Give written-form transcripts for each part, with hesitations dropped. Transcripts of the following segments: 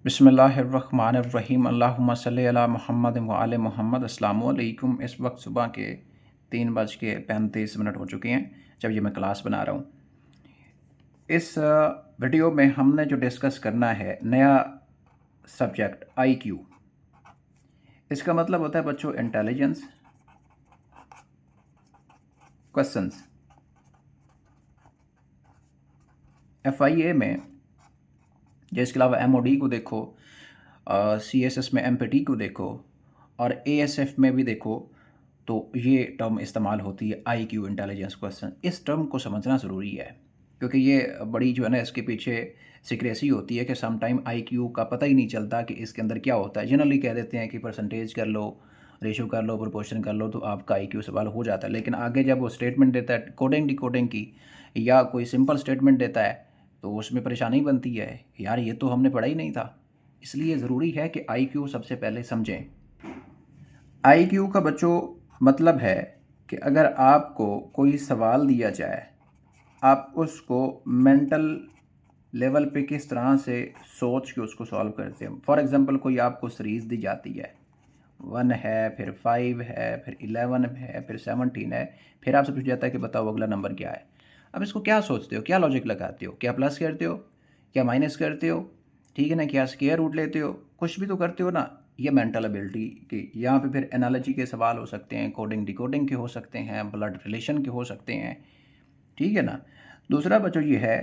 बिस्मिल्लाहिर्रहमानिर्रहीम अल्लाहुम्मा सल्लि अला मुहम्मद व आले मोहम्मद। अस्सलामु अलैकुम। इस वक्त सुबह के 3:35 हो चुके हैं जब ये मैं क्लास बना रहा हूँ। इस वीडियो में हमने जो डिस्कस करना है नया सब्जेक्ट आईक्यू। इसका मतलब होता है बच्चों इंटेलिजेंस क्वेश्चंस। FIA में या इसके अलावा MOD को देखो, CSS में MPT को देखो और ASF में भी देखो तो ये टर्म इस्तेमाल होती है IQ इंटेलिजेंस क्वेश्चन। इस टर्म को समझना ज़रूरी है क्योंकि ये बड़ी जो है ना इसके पीछे सीक्रेसी होती है कि सम टाइम IQ का पता ही नहीं चलता कि इसके अंदर क्या होता है। जनरली कह देते हैं कि परसेंटेज कर लो, रेशो कर लो, प्रोपोर्शन कर लो तो आपका IQ सवाल हो जाता है। लेकिन आगे जब वो स्टेटमेंट देता है कोडिंग डिकोडिंग की या कोई सिंपल स्टेटमेंट देता है तो उसमें परेशानी बनती है, यार ये तो हमने पढ़ा ही नहीं था। इसलिए ज़रूरी है कि IQ सबसे पहले समझें। IQ का बच्चों मतलब है कि अगर आपको कोई सवाल दिया जाए, आप उसको मेंटल लेवल पे किस तरह से सोच के उसको सॉल्व करते हैं। फॉर एग्ज़ाम्पल कोई आपको सीरीज़ दी जाती है, 1 है, फिर 5 है, फिर 11 है, फिर 17 है, फिर आपसे पूछा जाता है कि बताओ अगला नंबर क्या है। अब इसको क्या सोचते हो, क्या लॉजिक लगाते हो, क्या प्लस करते हो, क्या माइनस करते हो, ठीक है ना, क्या स्क्वायर रूट लेते हो, कुछ भी तो करते हो ना। ये मेंटल एबिलिटी की। यहाँ पे फिर एनालॉजी के सवाल हो सकते हैं, कोडिंग डिकोडिंग के हो सकते हैं, ब्लड रिलेशन के हो सकते हैं, ठीक है ना। दूसरा बच्चों ये है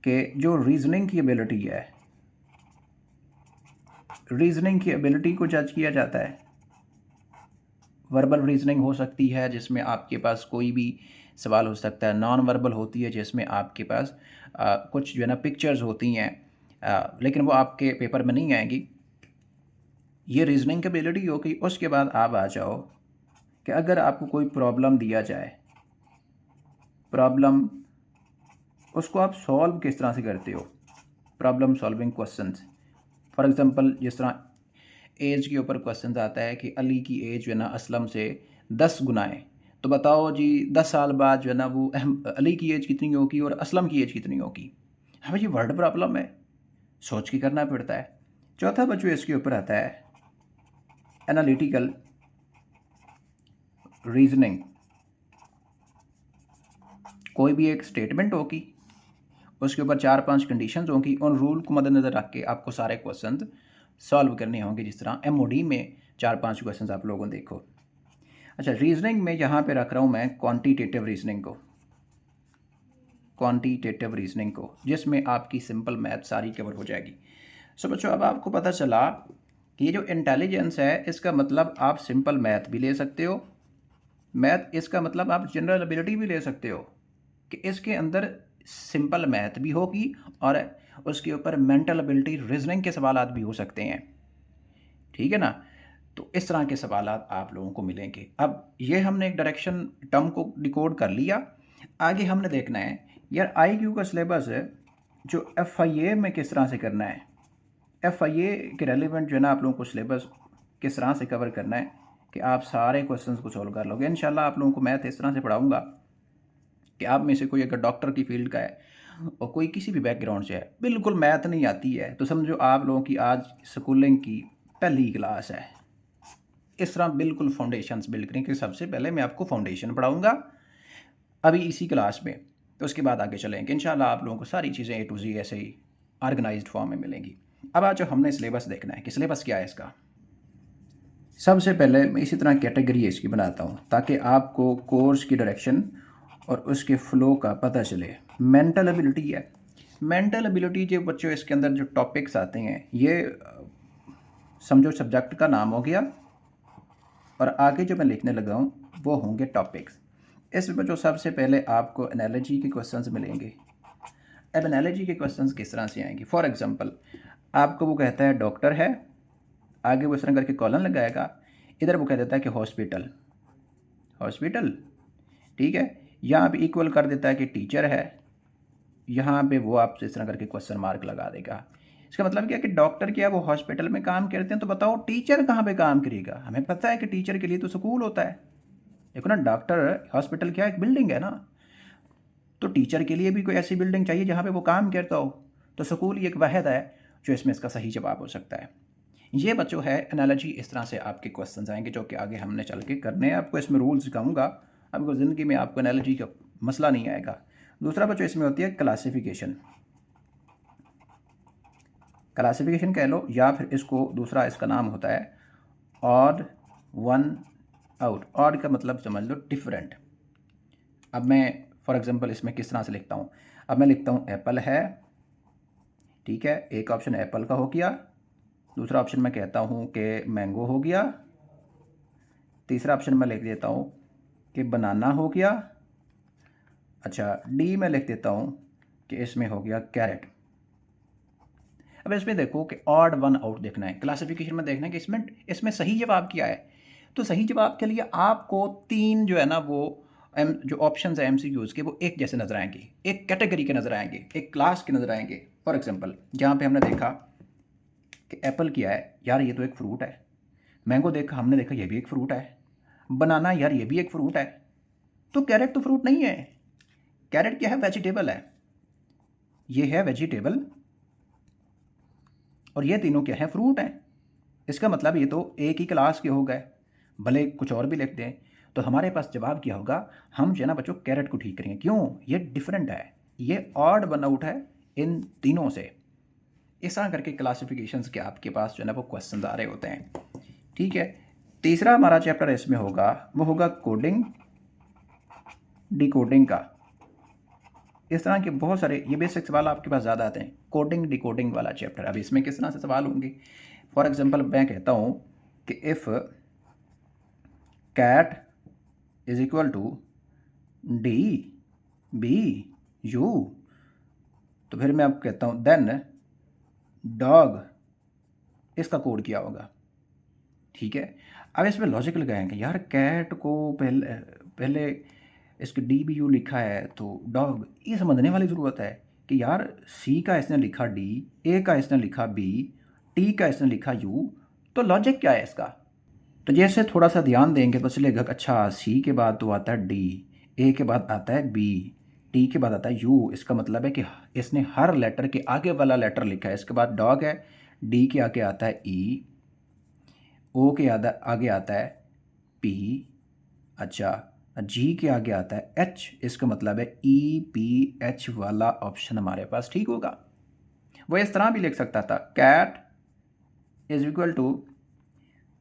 कि जो रीजनिंग की एबिलिटी है, रीजनिंग की एबिलिटी को जज किया जाता है। वर्बल रीजनिंग हो सकती है जिसमें आपके पास कोई भी सवाल हो सकता है, नॉन वर्बल होती है जिसमें आपके पास कुछ जो है ना पिक्चर्स होती हैं, लेकिन वो आपके पेपर में नहीं आएंगी। ये रीजनिंग की एबिलिटी हो गई। उसके बाद आप आ जाओ कि अगर आपको कोई प्रॉब्लम दिया जाए, प्रॉब्लम उसको आप सॉल्व किस तरह से करते हो, problem solving questions. For example जिस तरह एज के ऊपर क्वेश्चन आता है कि अली की एज जो है ना असलम से 10 गुना है, तो बताओ जी 10 साल बाद जो है ना वो अली की एज कितनी होगी और असलम की एज कितनी होगी। हमें ये वर्ड प्रॉब्लम है, सोच के करना पड़ता है। चौथा बच्चों इसके ऊपर आता है एनालिटिकल रीजनिंग। कोई भी एक स्टेटमेंट होगी, उसके ऊपर 4-5 कंडीशंस होंगी, उन रूल को मद्देनज़र रख के आपको सारे क्वेश्चन सॉल्व करने होंगे। जिस तरह MOD में 4-5 क्वेश्चन आप लोगों देखो। अच्छा, रीजनिंग में यहाँ पे रख रहा हूँ मैं क्वांटिटेटिव रीजनिंग को, क्वांटिटेटिव रीजनिंग को, जिसमें आपकी सिंपल मैथ सारी कवर हो जाएगी। सो बच्चों अब आपको पता चला कि ये जो इंटेलिजेंस है इसका मतलब आप सिंपल मैथ भी ले सकते हो, मैथ इसका मतलब आप जनरल एबिलिटी भी ले सकते हो कि इसके अंदर सिंपल मैथ भी होगी और उसके ऊपर मेंटल एबिलिटी रीजनिंग के सवाल भी हो सकते हैं, ठीक है ना। तो इस तरह के सवाल आप लोगों को मिलेंगे। अब ये हमने एक डायरेक्शन टर्म को डिकोड कर लिया। आगे हमने देखना है यार IQ का सिलेबस जो FIA में किस तरह से करना है। FIA के रेलिवेंट जो है ना आप लोगों को सिलेबस किस तरह से कवर करना है कि आप सारे क्वेश्चंस को सॉल्व कर लोगे। इंशाल्लाह आप लोगों को मैथ इस तरह से पढ़ाऊँगा कि आप में से कोई अगर डॉक्टर की फील्ड का है और कोई किसी भी बैकग्राउंड से है, बिल्कुल मैथ नहीं आती है, तो समझो आप लोगों की आज स्कूलिंग की पहली क्लास है। इस तरह बिल्कुल फाउंडेशंस बिल्ड करें कि सबसे पहले मैं आपको फाउंडेशन पढ़ाऊंगा अभी इसी क्लास में, तो उसके बाद आगे चलेंगे इंशाल्लाह। आप लोगों को सारी चीज़ें A to Z ऐसे ही ऑर्गेनाइज्ड फॉर्म में मिलेंगी। अब आज जो हमने सिलेबस देखना है कि सिलेबस क्या है इसका। सबसे पहले मैं इसी तरह कैटेगरी इसकी बनाता हूँ ताकि आपको कोर्स की डायरेक्शन और उसके फ़्लो का पता चले। मेंटल एबिलिटी है, मेंटल एबिलिटी जो बच्चों इसके अंदर जो टॉपिक्स आते हैं ये समझो सब्जेक्ट का नाम हो गया और आगे जो मैं लिखने लगा हूँ वो होंगे टॉपिक्स। इसमें बच्चों सबसे पहले आपको एनालॉजी के क्वेश्चंस मिलेंगे। अब एनालॉजी के क्वेश्चंस किस तरह से आएंगे, फॉर एग्जांपल आपको वो कहता है डॉक्टर है, आगे वो इस तरह करके कॉलन लगाएगा, इधर वो कह देता है कि हॉस्पिटल, हॉस्पिटल, ठीक है। यहाँ पे इक्वल कर देता है कि टीचर है, यहाँ पे वो आपसे इस तरह करके क्वेश्चन मार्क लगा देगा। इसका मतलब क्या कि डॉक्टर क्या वो हॉस्पिटल में काम करते हैं, तो बताओ टीचर कहाँ पे काम करेगा। हमें पता है कि टीचर के लिए तो स्कूल होता है। देखो ना, डॉक्टर हॉस्पिटल क्या एक बिल्डिंग है ना, तो टीचर के लिए भी कोई ऐसी बिल्डिंग चाहिए जहाँ पे वो काम करता हो। तो स्कूल ही एक वाहिद है जो इसमें इसका सही जवाब हो सकता है। ये बच्चों है एनालॉजी। इस तरह से आपके क्वेश्चन आएंगे जो कि आगे हमने चल के करने हैं। आपको इसमें रूल सिखाऊंगा, आपको ज़िंदगी में आपको एनालॉजी का मसला नहीं आएगा। दूसरा बच्चों इसमें होती है क्लासिफिकेशन। क्लासिफिकेशन कह लो या फिर इसको दूसरा इसका नाम होता है ऑड वन आउट। ऑड का मतलब समझ लो डिफरेंट। अब मैं फॉर एग्जांपल इसमें किस तरह से लिखता हूँ। अब मैं लिखता हूँ एप्पल है, ठीक है, एक ऑप्शन एप्पल का हो गया। दूसरा ऑप्शन मैं कहता हूँ कि मैंगो हो गया। तीसरा ऑप्शन मैं लिख देता हूँ कि बनाना हो गया। अच्छा, डी में लिख देता हूँ कि इसमें हो गया कैरेट। अब इसमें देखो कि ऑड वन आउट देखना है, क्लासिफिकेशन में देखना है कि इसमें इसमें सही जवाब क्या है। तो सही जवाब के लिए आपको 3 जो है ना वो जो ऑप्शन है MCQs के वो एक जैसे नजर आएंगे, एक कैटेगरी के नजर आएंगे, एक क्लास के नजर आएंगे। फॉर एग्जांपल जहाँ पे हमने देखा कि एप्पल क्या है, यार ये तो एक फ्रूट है। मैंगो देखा, हमने देखा ये भी एक फ्रूट है। बनाना, यार ये भी एक फ्रूट है। तो कैरेट तो फ्रूट नहीं है। कैरेट क्या है, वेजिटेबल है। ये है वेजिटेबल और ये तीनों क्या है, फ्रूट हैं। इसका मतलब ये तो एक ही क्लास के हो गए, भले कुछ और भी लिख दें। तो हमारे पास जवाब क्या होगा, हम जो है ना बच्चों कैरेट को ठीक करेंगे। क्यों, ये डिफरेंट है, ये ऑड वन आउट है इन तीनों से। इस तरह करके क्लासिफिकेशंस के आपके पास जो है ना वो क्वेश्चन आ रहे होते हैं, ठीक है। तीसरा हमारा चैप्टर इसमें होगा वो होगा कोडिंग डिकोडिंग का। इस तरह के बहुत सारे ये बेसिक सवाल आपके पास ज़्यादा आते हैं, कोडिंग डिकोडिंग वाला चैप्टर। अब इसमें किस तरह से सवाल होंगे। फॉर एग्जांपल मैं कहता हूँ कि if cat is equal to D B U, तो फिर मैं आपको कहता हूँ देन डॉग, इसका कोड क्या होगा, ठीक है। अब इसमें लॉजिक लगाएंगे, यार कैट को पहले पहले इसके डी बी यू लिखा है तो डॉग, ये समझने वाली ज़रूरत है कि यार सी का इसने लिखा डी, ए का इसने लिखा बी, टी का इसने लिखा यू, तो लॉजिक क्या है इसका। तो जैसे थोड़ा सा ध्यान देंगे तो चलेगा, अच्छा सी के बाद तो आता है डी, ए के बाद आता है बी, टी के बाद आता है यू। इसका मतलब है कि इसने हर लेटर के आगे वाला लेटर लिखा है। इसके बाद डॉग है, डी के आगे आता है ई, ओ के आगे आता है पी, अच्छा जी के आगे आता है एच। इसका मतलब है EPH वाला ऑप्शन हमारे पास ठीक होगा। वो इस तरह भी लिख सकता था, कैट इज इक्वल टू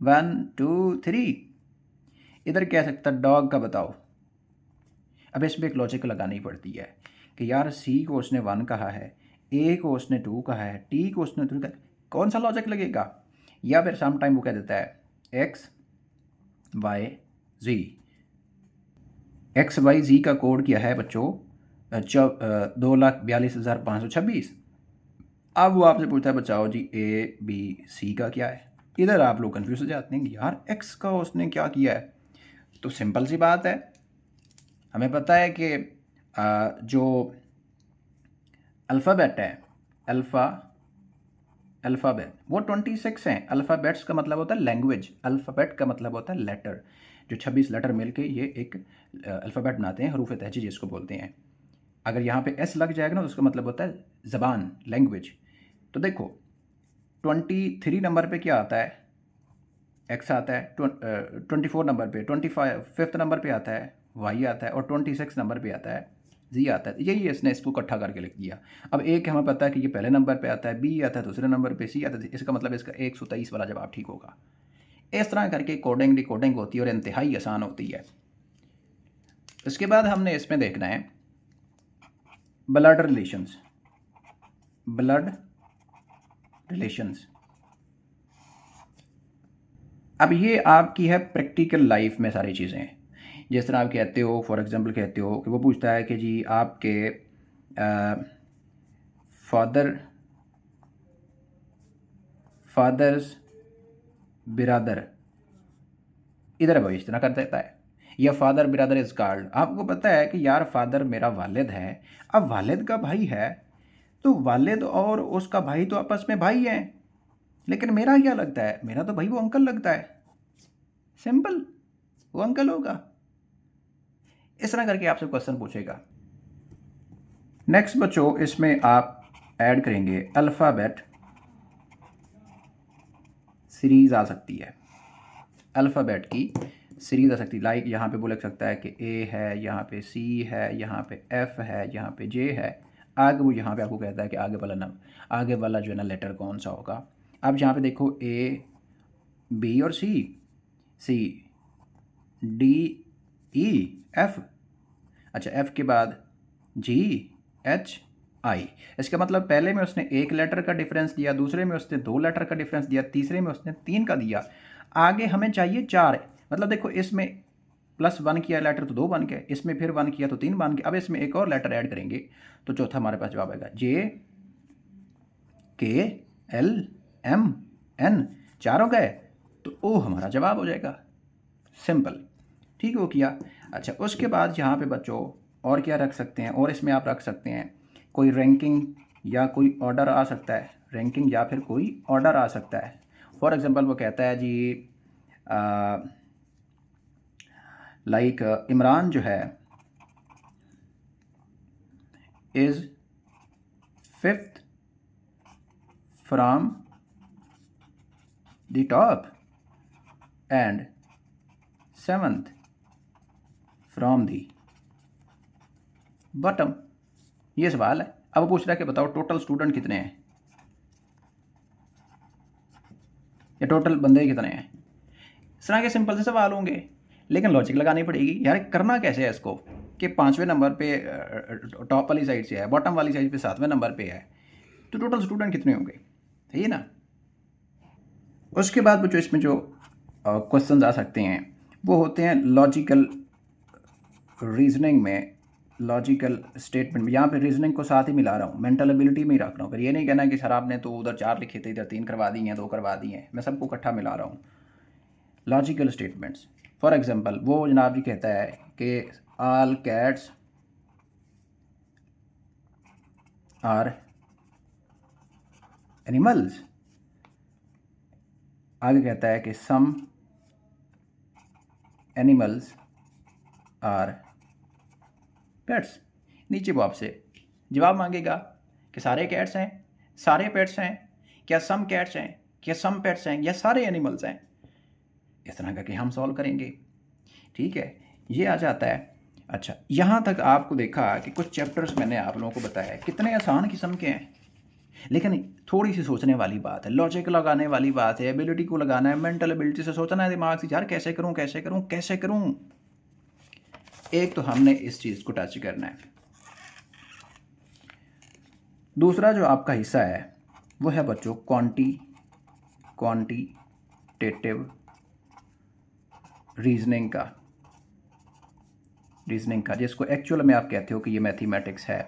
1 2 3। इधर कह सकता डॉग का बताओ। अब इसमें एक लॉजिक लगानी पड़ती है कि यार सी को उसने 1 कहा है, ए को उसने 2 कहा है, टी को उसने 3 कहा, कौन सा लॉजिक लगेगा। या फिर सम टाइम वो कह देता है XYZ। XYZ का कोड क्या है बच्चों, 2,42,526। अब वो आपसे पूछता है बचाओ जी ABC का क्या है। इधर आप लोग कंफ्यूज हो जाते हैं कि यार एक्स का उसने क्या किया है। तो सिंपल सी बात है, हमें पता है कि जो अल्फ़ाबेट है, अल्फ़ाबेट वो 26 हैं। अल्फ़ाबेट्स का मतलब होता है लैंग्वेज, अल्फ़ाबेट का मतलब होता है लेटर। जो 26 लेटर मिलके ये एक अल्फ़ाबेट बनाते हैं, हरूफ तहजी जिसको बोलते हैं। अगर यहाँ पे S लग जाएगा ना तो उसका मतलब होता है ज़बान, लैंग्वेज। तो देखो 23 नंबर पे क्या आता है, X आता है। 24 नंबर पे, 25 नंबर पे आता है Y आता है, और 26 नंबर पे आता है Z आता है। यही इसने इसको इकट्ठा करके लिख दिया। अब एक हमें पता है कि ये पहले नंबर पे आता है, B आता है दूसरे नंबर पे, C आता है। इसका मतलब इसका 123 वाला जवाब ठीक होगा। इस तरह करके कोडिंग डिकोडिंग होती है और इंतहाई आसान होती है। इसके बाद हमने इसमें देखना है ब्लड रिलेशंस। ब्लड रिलेशंस, अब ये आपकी है प्रैक्टिकल लाइफ में सारी चीज़ें। जिस तरह आप कहते हो, फॉर एग्जांपल कहते हो कि वो पूछता है कि जी आपके फादर्स बिरादर, इधर वो इस तरह कर देता है, या फादर बिरादर इज कॉल्ड। आपको पता है कि यार फादर मेरा वालिद है। अब वालिद का भाई है तो वालिद और उसका भाई तो आपस में भाई हैं, लेकिन मेरा क्या लगता है, मेरा तो भाई वो अंकल लगता है। सिंपल, वो अंकल होगा। इस तरह करके आपसे क्वेश्चन पूछेगा। नेक्स्ट बच्चों इसमें आप ऐड करेंगे अल्फ़ाबेट सीरीज़ आ सकती है, अल्फ़ाबेट की सीरीज़ आ सकती है। लाइक यहाँ पे बोल सकता है कि ए है, यहाँ पे सी है, यहाँ पे एफ़ है, यहाँ पे जे है। आगे वो यहाँ पे आपको कहता है कि आगे वाला जो है ना लेटर कौन सा होगा। अब यहाँ पे देखो ए, बी और सी, सी, डी, ई, एफ़। अच्छा, एफ़ के बाद जी, एच, आई। इसका मतलब पहले में उसने एक लेटर का डिफरेंस दिया, दूसरे में उसने 2 लेटर का डिफरेंस दिया, तीसरे में उसने 3 का दिया। आगे हमें चाहिए 4। मतलब देखो इसमें +1 किया लेटर तो 2 बन गए, इसमें फिर 1 किया तो 3 बन गए। अब इसमें एक और लेटर ऐड करेंगे तो चौथा हमारे पास जवाब आएगा जे, के, एल, एम, एन। 4 हो गए तो ओ हमारा जवाब हो जाएगा। सिंपल, ठीक हो किया। अच्छा, उसके बाद यहाँ पे बच्चों और क्या रख सकते हैं, और इसमें आप रख सकते हैं कोई रैंकिंग या कोई ऑर्डर आ सकता है, रैंकिंग या फिर कोई ऑर्डर आ सकता है। फॉर एग्जांपल वो कहता है जी लाइक इमरान जो है is 5th from the top and 7th from the bottom. ये सवाल है। अब वो पूछ रहा है कि बताओ टोटल स्टूडेंट कितने हैं या टोटल बंदे कितने हैं। इस तरह के सिंपल से सवाल होंगे, लेकिन लॉजिक लगानी पड़ेगी यार। करना कैसे है इसको कि 5वें नंबर पे टॉप वाली साइड से है, बॉटम वाली साइड पे 7वें नंबर पे है, तो टोटल स्टूडेंट कितने होंगे, सही है ना। उसके बाद जो इसमें जो क्वेश्चंस आ सकते हैं वो होते हैं लॉजिकल रीजनिंग में, लॉजिकल स्टेटमेंट में। यहाँ पे रीजनिंग को साथ ही मिला रहा हूँ, मेंटल एबिलिटी में ही रख रहा हूँ। फिर ये नहीं कहना कि सर आपने तो उधर 4 लिखे थे, इधर 3 करवा दी हैं, 2 करवा दी हैं, मैं सबको इकट्ठा मिला रहा हूँ। लॉजिकल स्टेटमेंट्स, फॉर एग्जांपल वो जनाब जी कहता है कि ऑल कैट्स आर एनिमल्स। आगे कहता है कि सम एनिमल्स आर पेट्स। नीचे वो आपसे जवाब मांगेगा कि सारे कैट्स हैं, सारे पेट्स हैं, क्या सम कैट्स हैं, क्या सम पेट्स हैं, या सारे एनिमल्स हैं। इस तरह करके हम सॉल्व करेंगे, ठीक है। ये आ जाता है। अच्छा, यहाँ तक आपको देखा कि कुछ चैप्टर्स मैंने आप लोगों को बताया कितने आसान किस्म के हैं, लेकिन थोड़ी सी सोचने वाली बात है, लॉजिक लगाने वाली बात है, एबिलिटी को लगाना है, मेंटल एबिलिटी से सोचना है दिमाग से, यार कैसे करूँ कैसे करूँ कैसे करूँ। एक तो हमने इस चीज़ को टच करना है। दूसरा जो आपका हिस्सा है वो है बच्चों क्वांटिटेटिव रीजनिंग का, जिसको एक्चुअल में आप कहते हो कि ये मैथमेटिक्स है।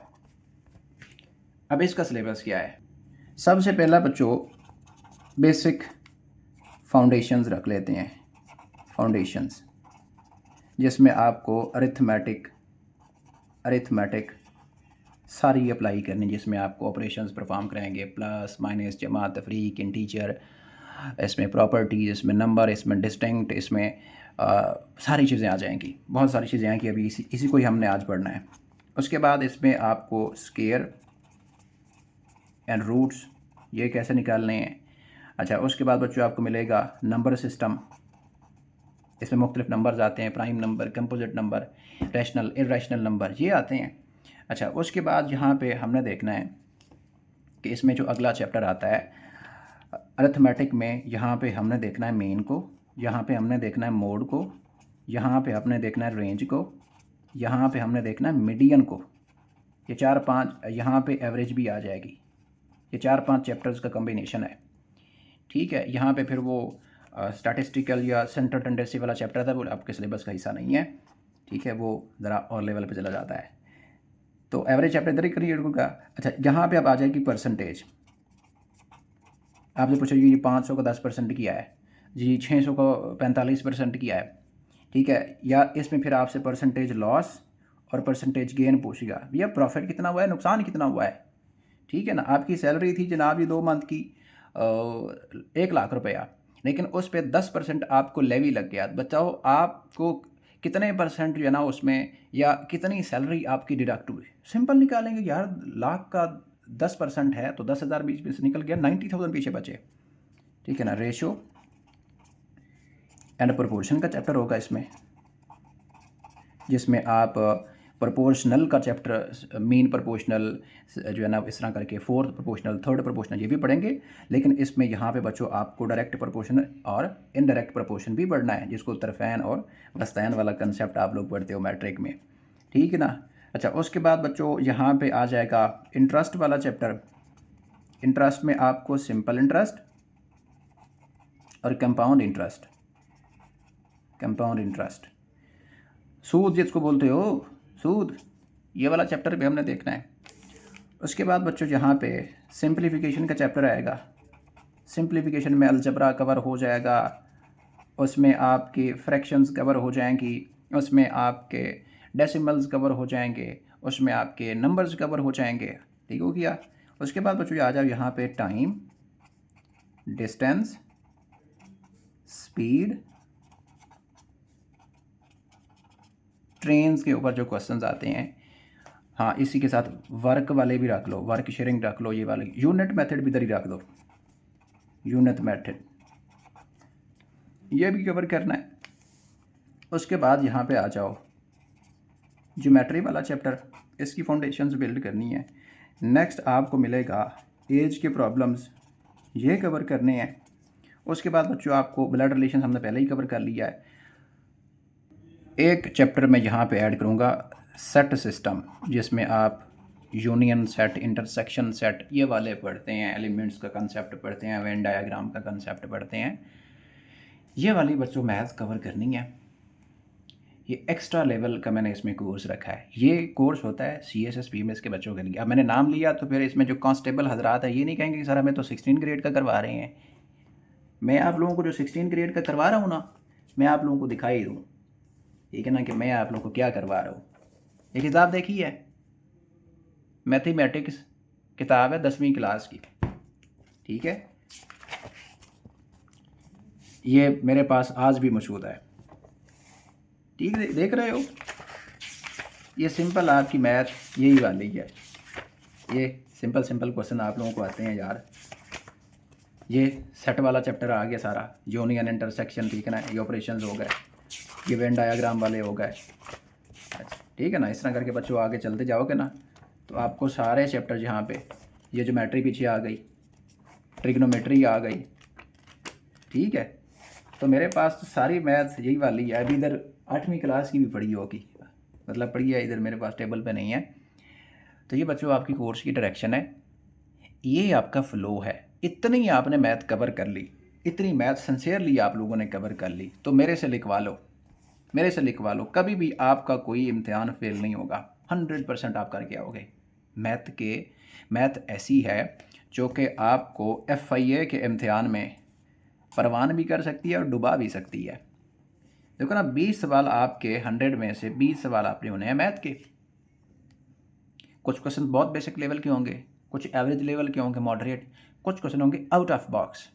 अब इसका सिलेबस क्या है। सबसे पहला बच्चों बेसिक फाउंडेशंस रख लेते हैं, फाउंडेशंस, जिसमें आपको अरिथमेटिक सारी अप्लाई करनी, जिसमें आपको ऑपरेशंस परफॉर्म कराएंगे, प्लस माइनस जमा तफरीक इंटीजर, इसमें प्रॉपर्टीज, इसमें नंबर, इसमें डिस्टिंक्ट, इसमें सारी चीज़ें आ जाएंगी। बहुत सारी चीज़ें हैं कि अभी इसी को ही हमने आज पढ़ना है। उसके बाद इसमें आपको स्केयर एंड रूट्स ये कैसे निकालने हैं। अच्छा, उसके बाद बच्चों आपको मिलेगा नंबर सिस्टम, इसमें मुख्तलिफ नंबर्स आते हैं, prime number, composite number, rational irrational number, ये आते हैं। अच्छा, उसके बाद यहाँ पे हमने देखना है कि इसमें जो अगला चैप्टर आता है अरिथमेटिक में, यहाँ पे हमने देखना है मीन को, यहाँ पे हमने देखना है मोड को, यहाँ पे हमने देखना है रेंज को, यहाँ पे हमने देखना है मीडियन को। ये 4-5, यहाँ पे एवरेज भी आ जाएगी। ये 4-5 चैप्टर्स का कम्बिनेशन है, ठीक है। यहाँ पे फिर वो स्टैटिस्टिकल या सेंटर टेंडेंसी वाला चैप्टर था, वो आपके सिलेबस का हिस्सा नहीं है, ठीक है, वो ज़रा और लेवल पे चला जाता है। तो एवरेज चैप्टर इधर ही क्लियर होगा। अच्छा, यहाँ पे अब आ जाएगी परसेंटेज। आपसे पूछेगी ये 500 का 10% किया है जी, 600 का 45% किया है, ठीक है। या इसमें फिर आपसे परसेंटेज लॉस और परसेंटेज गेन पूछेगा, भैया प्रॉफिट कितना हुआ है, नुकसान कितना हुआ है, ठीक है ना। आपकी सैलरी थी जनाब ये 2 मंथ की 1 लाख रुपया, लेकिन उस पर 10% आपको लेवी लग गया। बताओ आपको कितने परसेंट जो है ना उसमें, या कितनी सैलरी आपकी डिडक्ट हुई। सिंपल निकालेंगे यार, लाख का 10% है तो 10,000 बीच में से निकल गया, 90,000 पीछे बचे, ठीक है ना। रेशो एंड प्रोपोर्शन का चैप्टर होगा इसमें, जिसमें आप प्रोपोर्शनल का चैप्टर, मीन प्रोपोर्शनल जो है ना, इस तरह करके फोर्थ प्रोपोर्शनल, थर्ड प्रोपोर्शनल ये भी पढ़ेंगे। लेकिन इसमें यहाँ पे बच्चों आपको डायरेक्ट प्रोपोर्शन और इनडायरेक्ट प्रोपोर्शन भी पढ़ना है, जिसको तरफैन और वस्तैन वाला कंसेप्ट आप लोग पढ़ते हो मैट्रिक में, ठीक है ना। अच्छा, उसके बाद बच्चों यहाँ पे आ जाएगा इंटरेस्ट वाला चैप्टर। इंटरेस्ट में आपको सिंपल इंटरेस्ट और कंपाउंड इंटरेस्ट, कंपाउंड इंटरेस्ट, सूद जिसको बोलते हो, सूद, ये वाला चैप्टर भी हमने देखना है। उसके बाद बच्चों यहाँ पे सिंप्लीफिकेशन का चैप्टर आएगा। सिंप्लीफिकेशन में अलजबरा कवर हो जाएगा, उसमें आपकी फ्रैक्शंस कवर हो जाएंगी, उसमें आपके डेसिमल्स कवर हो जाएंगे, उसमें आपके नंबर्स कवर हो जाएंगे, ठीक हो गया। उसके बाद बच्चों आ जाओ यहाँ पे टाइम, डिस्टेंस, स्पीड, ट्रेन्स के ऊपर जो क्वेश्चंस आते हैं, हाँ इसी के साथ वर्क वाले भी रख लो, वर्क शेयरिंग रख लो, ये वाले यूनिट मेथड भी इधर ही रख दो, यूनिट मेथड ये भी कवर करना है। उसके बाद यहाँ पे आ जाओ ज्योमेट्री वाला चैप्टर, इसकी फाउंडेशंस बिल्ड करनी है। नेक्स्ट आपको मिलेगा एज के प्रॉब्लम्स, ये कवर करने हैं। उसके बाद बच्चों आपको ब्लड रिलेशन हमने पहले ही कवर कर लिया है। एक चैप्टर में यहाँ पे ऐड करूँगा सेट सिस्टम, जिसमें आप यूनियन सेट, इंटरसेक्शन सेट ये वाले पढ़ते हैं, एलिमेंट्स का कंसेप्ट पढ़ते हैं, वेन डायग्राम का कंसेप्ट पढ़ते हैं। ये वाली बच्चों मैथ्स कवर करनी है। ये एक्स्ट्रा लेवल का मैंने इसमें कोर्स रखा है। ये कोर्स होता है CSSP में इसके बच्चों के लिए। अब मैंने नाम लिया तो फिर इसमें जो कांस्टेबल हजरात है ये नहीं कहेंगे कि सर हमें तो 16 ग्रेड का करवा रहे हैं। मैं आप लोगों को जो 16 ग्रेड का करवा रहा हूँ ना, मैं आप लोगों को दिखाई दूँ, ठीक है ना, कि मैं आप लोगों को क्या करवा रहा हूँ। ये किताब देखी है, मैथमेटिक्स किताब है 10वीं क्लास की, ठीक है। ये मेरे पास आज भी मौजूद है, ठीक है, देख रहे हो। ये सिंपल आपकी मैथ यही वाली है। ये सिंपल सिंपल क्वेश्चन आप लोगों को आते हैं यार। ये सेट वाला चैप्टर आ गया सारा, यूनियन, इंटरसेक्शन, ठीक है ना, ये ऑपरेशंस हो गए, ये वेन डायग्राम वाले हो गए। अच्छा, ठीक है ना, इस तरह करके बच्चों आगे चलते जाओगे ना तो आपको सारे चैप्टर यहाँ पे, ये ज्योमेट्री पीछे आ गई, ट्रिग्नोमेट्री आ गई, ठीक है। तो मेरे पास तो सारी मैथ्स यही वाली है। अभी इधर 8वीं क्लास की भी पढ़ी होगी, मतलब पढ़ी है, इधर मेरे पास टेबल पे नहीं है। तो ये बच्चों आपकी कोर्स की डायरेक्शन है, ये आपका फ़्लो है। इतनी आपने मैथ कवर कर ली, इतनी मैथ सिंसियरली आप लोगों ने कवर कर ली, तो मेरे से लिखवा लो, मेरे से लिखवा लो। कभी भी आपका कोई इम्तिहान फेल नहीं होगा, 100% आप करके आओगे। मैथ ऐसी है जो कि आपको FIA के इम्तिहान में परवान भी कर सकती है और डुबा भी सकती है। देखो ना, 20 सवाल आपके 100 में से 20 सवाल आपने होने हैं मैथ के। कुछ क्वेश्चन बहुत बेसिक लेवल के होंगे, कुछ एवरेज लेवल के होंगे, मॉडरेट, कुछ क्वेश्चन होंगे आउट ऑफ बॉक्स।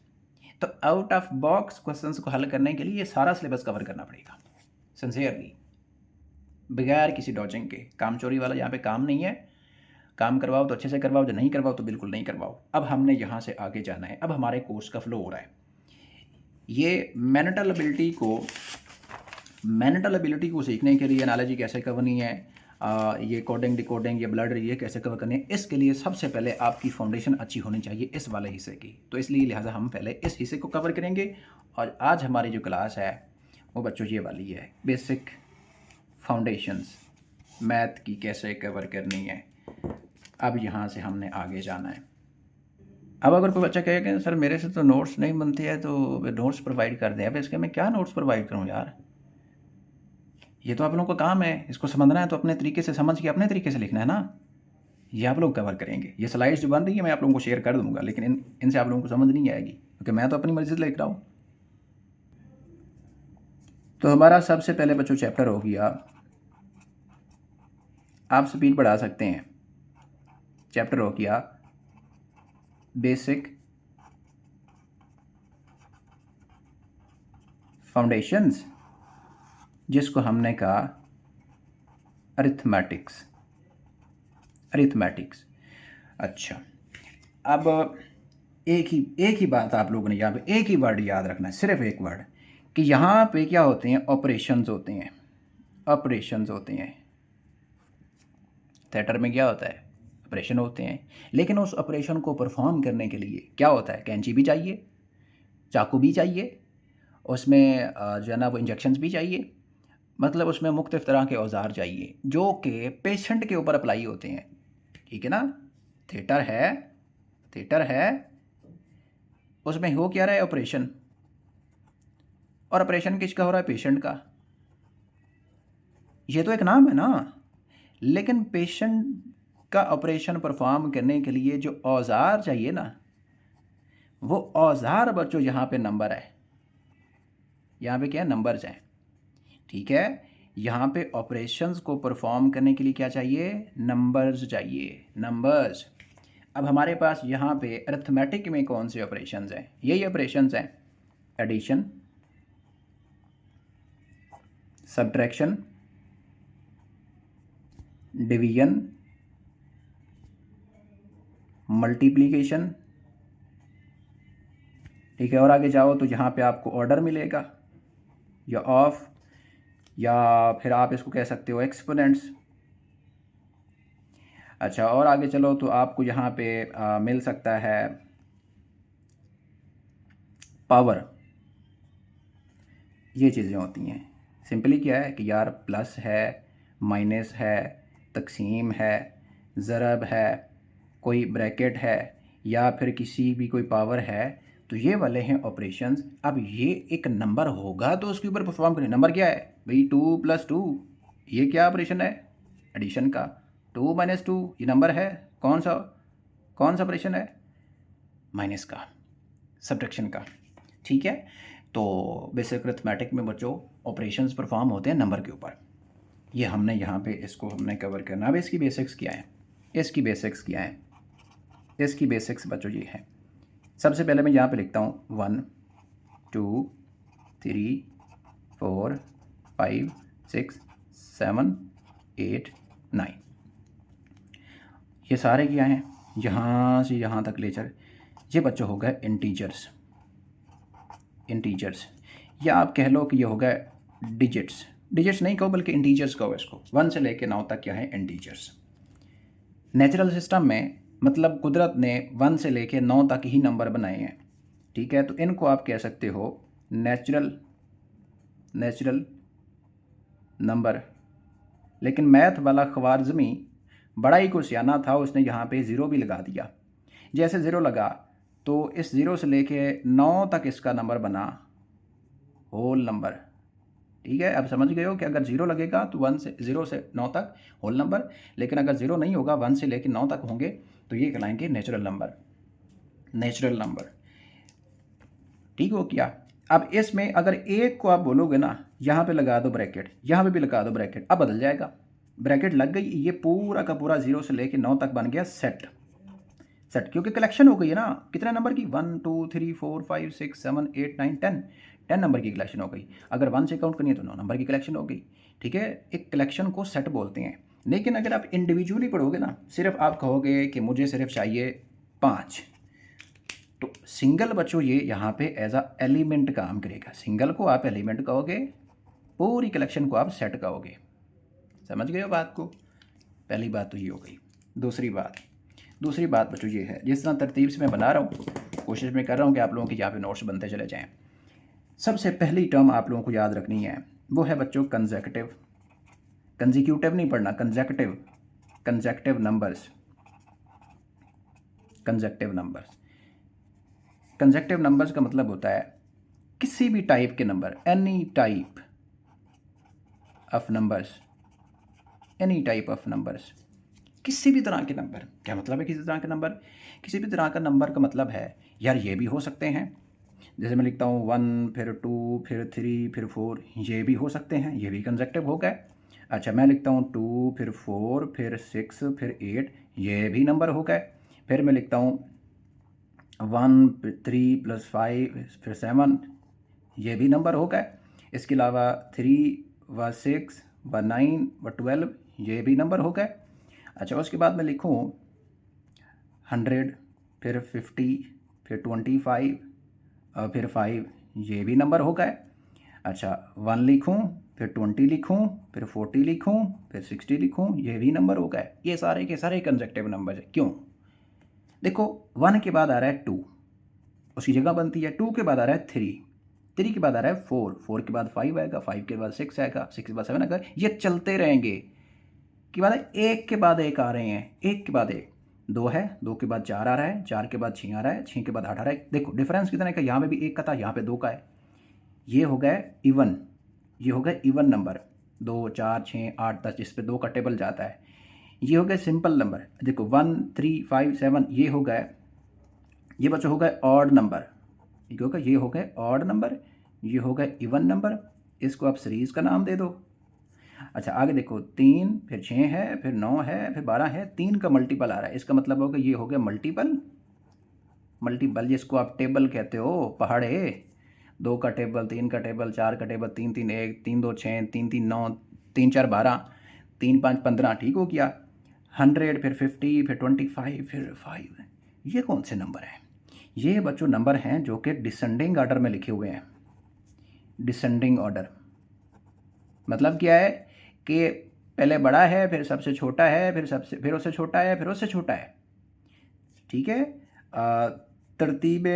तो आउट ऑफ बॉक्स क्वेश्चंस को हल करने के लिए ये सारा सिलेबस कवर करना पड़ेगा सिंसियरली, बगैर किसी डॉजिंग के। काम चोरी वाला यहाँ पे काम नहीं है। काम करवाओ तो अच्छे से करवाओ, जो नहीं करवाओ तो बिल्कुल नहीं करवाओ। अब हमने यहाँ से आगे जाना है, अब हमारे कोर्स का फ्लो हो रहा है। ये मेंटल एबिलिटी को सीखने के लिए एनालॉजी कैसे करनी है, ये कोडिंग, डिकोडिंग, ये ब्लड ये कैसे कवर करनी है, इसके लिए सबसे पहले आपकी फाउंडेशन अच्छी होनी चाहिए इस वाले हिस्से की। तो इसलिए लिहाजा हम पहले इस हिस्से को कवर करेंगे। और आज हमारी जो क्लास है वो बच्चों ये वाली है, बेसिक फाउंडेशंस मैथ की कैसे कवर करनी है। अब यहाँ से हमने आगे जाना है। अब अगर कोई बच्चा कहेगा कि सर मेरे से तो नोट्स नहीं बनते हैं, तो नोट्स प्रोवाइड कर दें। अब इसके मैं क्या नोट्स प्रोवाइड करूँ यार, ये तो आप लोगों का काम है, इसको समझना है तो अपने तरीके से समझ के अपने तरीके से लिखना है ना। ये आप लोग कवर करेंगे। ये स्लाइड्स जो बन रही है मैं आप लोगों को शेयर कर दूंगा, लेकिन इनसे आप लोगों को समझ नहीं आएगी, क्योंकि मैं तो अपनी मर्जी से लिख रहा हूँ। तो हमारा सबसे पहले बच्चों चैप्टर हो गया, आप स्पीड बढ़ा सकते हैं, चैप्टर हो गया बेसिक फाउंडेशंस, जिसको हमने कहा अरिथमेटिक्स। अच्छा, अब एक ही बात आप लोगों ने यहाँ पे एक ही वर्ड याद रखना है, सिर्फ एक वर्ड, कि यहाँ पे क्या होते हैं, ऑपरेशंस होते हैं, ऑपरेशंस होते हैं। थिएटर में क्या होता है, ऑपरेशन होते हैं, लेकिन उस ऑपरेशन को परफॉर्म करने के लिए क्या होता है, कैंची भी चाहिए, चाकू भी चाहिए, उसमें जो है ना वो इंजेक्शंस भी चाहिए, मतलब उसमें मुख्तलिफ़ तरह के औजार चाहिए जो कि पेशेंट के ऊपर अप्लाई होते हैं। ठीक है ना, थिएटर है, थिएटर है, उसमें हो क्या रहा है, ऑपरेशन, और ऑपरेशन किसका हो रहा है, पेशेंट का। ये तो एक नाम है ना, लेकिन पेशेंट का ऑपरेशन परफॉर्म करने के लिए जो औजार चाहिए ना, वो औजार बच्चों यहाँ पे नंबर है, यहाँ पे क्या है, नंबर्स हैं। ठीक है, यहाँ पे ऑपरेशंस को परफॉर्म करने के लिए क्या चाहिए, नंबर्स चाहिए, नंबर्स। अब हमारे पास यहाँ पे अरिथमेटिक में कौन से ऑपरेशंस हैं, यही ऑपरेशंस हैं, एडिशन, सब्ट्रैक्शन, डिवीजन, मल्टीप्लिकेशन। ठीक है, और आगे जाओ तो यहाँ पे आपको ऑर्डर मिलेगा या ऑफ, या फिर आप इसको कह सकते हो एक्सपोनेंट्स। अच्छा, और आगे चलो तो आपको यहाँ पे मिल सकता है पावर। ये चीज़ें होती हैं। सिंपली क्या है कि यार प्लस है, माइनस है, तकसीम है, ज़रब है, कोई ब्रैकेट है, या फिर किसी भी कोई पावर है, तो ये वाले हैं ऑपरेशंस। अब ये एक नंबर होगा तो उसके ऊपर परफॉर्म करें। नंबर क्या है भाई, 2+2, ये क्या ऑपरेशन है, एडिशन का। 2 - 2 ये नंबर है, कौन सा, कौन सा ऑपरेशन है, माइनस का, सब्ट्रैक्शन का। ठीक है, तो बेसिक अरिथमेटिक में बच्चों ऑपरेशंस परफॉर्म होते हैं नंबर के ऊपर। ये हमने यहाँ पे इसको हमने कवर करना। अब इसकी बेसिक्स क्या है, इसकी बेसिक्स क्या है, इसकी बेसिक्स बच्चों ये है। सबसे पहले मैं यहाँ पे लिखता हूँ 1 2 3 4 5 6 7 8 9। ये सारे क्या हैं, यहाँ से यहाँ तक ले चल, ये बच्चों हो गए इंटीजर्स, इंटीजर्स, या आप कह लो कि ये हो गए डिजिट्स। डिजिट्स नहीं कहो बल्कि इंटीजर्स कहो इसको। 1 से लेके 9 तक क्या है, इंटीजर्स। नेचुरल सिस्टम में मतलब कुदरत ने 1 से लेके 9 तक ही नंबर बनाए हैं। ठीक है, तो इनको आप कह सकते हो नेचुरल, नेचुरल नंबर। लेकिन मैथ वाला ख्वारिज़मी बड़ा ही कुछ सियाना था, उसने यहाँ पे ज़ीरो भी लगा दिया। जैसे ज़ीरो लगा तो इस ज़ीरो से लेके 9 तक इसका नंबर बना होल नंबर। ठीक है, अब समझ गए हो कि अगर ज़ीरो लगेगा तो 1 से 0 से 9 तक होल नंबर, लेकिन अगर ज़ीरो नहीं होगा 1 से लेकर 9 तक होंगे तो ये कहलाएंगे नेचुरल नंबर, नेचुरल नंबर। ठीक हो क्या। अब इसमें अगर एक को आप बोलोगे ना, यहाँ पे लगा दो ब्रैकेट, यहाँ पे भी लगा दो ब्रैकेट, अब बदल जाएगा। ब्रैकेट लग गई, ये पूरा का पूरा 0 से लेकर 9 तक बन गया सेट, सेट, क्योंकि कलेक्शन हो गई है ना, कितने नंबर की, 1 2 3 4 5 6 7 8 9 10, 10 नंबर की कलेक्शन हो गई। अगर 1 से काउंट करनी है तो 9 नंबर की कलेक्शन हो गई। ठीक है, एक कलेक्शन को सेट बोलते हैं। लेकिन अगर आप इंडिविजुअली पढ़ोगे ना, सिर्फ आप कहोगे कि मुझे सिर्फ चाहिए 5, तो सिंगल बच्चों ये यहाँ पे एज अ एलिमेंट काम करेगा। सिंगल को आप एलिमेंट कहोगे, पूरी कलेक्शन को आप सेट कहोगे। समझ गए हो बात को। पहली बात तो ये हो गई। दूसरी बात बच्चों ये है, जिस तरह तरतीब से मैं बना रहा हूँ, कोशिश में कर रहा हूँ कि आप लोगों के यहाँ पे नोट्स बनते चले जाएँ। सबसे पहली टर्म आप लोगों को याद रखनी है, वो है बच्चों कंसेक्यूटिव। कंसेक्यूटिव नहीं पढ़ना, consecutive, consecutive numbers, consecutive numbers. Consecutive numbers का मतलब होता है किसी भी टाइप के number, any type of numbers, any type of numbers, किसी भी तरह के नंबर। क्या मतलब है किसी तरह के नंबर, किसी भी तरह का नंबर का मतलब है यार ये भी हो सकते हैं, जैसे मैं लिखता हूँ 1 फिर 2 फिर 3 फिर 4, ये भी हो सकते हैं, ये भी कंसेक्यूटिव हो गए। अच्छा, मैं लिखता हूँ 2 फिर 4 फिर 6 फिर 8, ये भी नंबर हो गए। फिर मैं लिखता हूँ 1 3 + 5 फिर 7, ये भी नंबर हो गए। इसके अलावा 3 व 6 व 9 व 12, ये भी नंबर हो गए। अच्छा, उसके बाद मैं लिखूँ 100 फिर 50 फिर 25 और फिर 5, ये भी नंबर हो गए। अच्छा 1 लिखूँ, फिर 20 लिखूँ, फिर 40 लिखूँ, फिर 60 लिखूँ, ये भी नंबर हो गए। ये सारे के सारे कंसेक्टिव नंबर है। क्यों? देखो 1 के बाद आ रहा है 2, उसकी जगह बनती है। 2 के बाद आ रहा है 3, 3 के बाद आ रहा है 4, 4 के बाद 5 आएगा, 5 के बाद 6 आएगा, 6 के बाद 7 आएगा। ये चलते रहेंगे कि बाद एक के बाद एक आ रहे हैं, एक के बाद एक। 2 है, 2 के बाद 4 आ रहा है, 4 के बाद 6 आ रहा है, 6 के बाद 8 आ रहा है। देखो डिफरेंस कितना है, यहाँ पे भी 1 का था, यहाँ पे 2 का है। ये हो गया इवन, ये हो गया इवन नंबर। 2, 4, 6, 8, 10, जिस पे 2 का टेबल जाता है। ये हो गया सिंपल नंबर। देखो 1, 3, 5, 7 ये हो गए, ये बच्चों हो गए ऑड नंबर। ये हो गए ऑड नंबर, ये हो गए इवन नंबर। इसको आप सीरीज का नाम दे दो। अच्छा आगे देखो 3, फिर 6 है, फिर 9 है, फिर 12 है। 3 का मल्टीपल आ रहा है, इसका मतलब होगा ये हो गया मल्टीपल। मल्टीपल जिसको आप टेबल कहते हो, पहाड़े। 2 का टेबल, 3 का टेबल, 4 का टेबल, 3, 3, 1, 3, 2, 6, 3, 3, 9, 3, 4, 12, 3, 5, 15। ठीक हो गया। 100, फिर 50, फिर 25, फिर 5। ये कौन से नंबर हैं? ये बच्चों नंबर हैं जो कि डिसेंडिंग ऑर्डर में लिखे हुए हैं। डिसेंडिंग ऑर्डर मतलब क्या है कि पहले बड़ा है, फिर सबसे छोटा है, फिर उससे छोटा है, फिर उससे छोटा है। ठीक है। तरतीब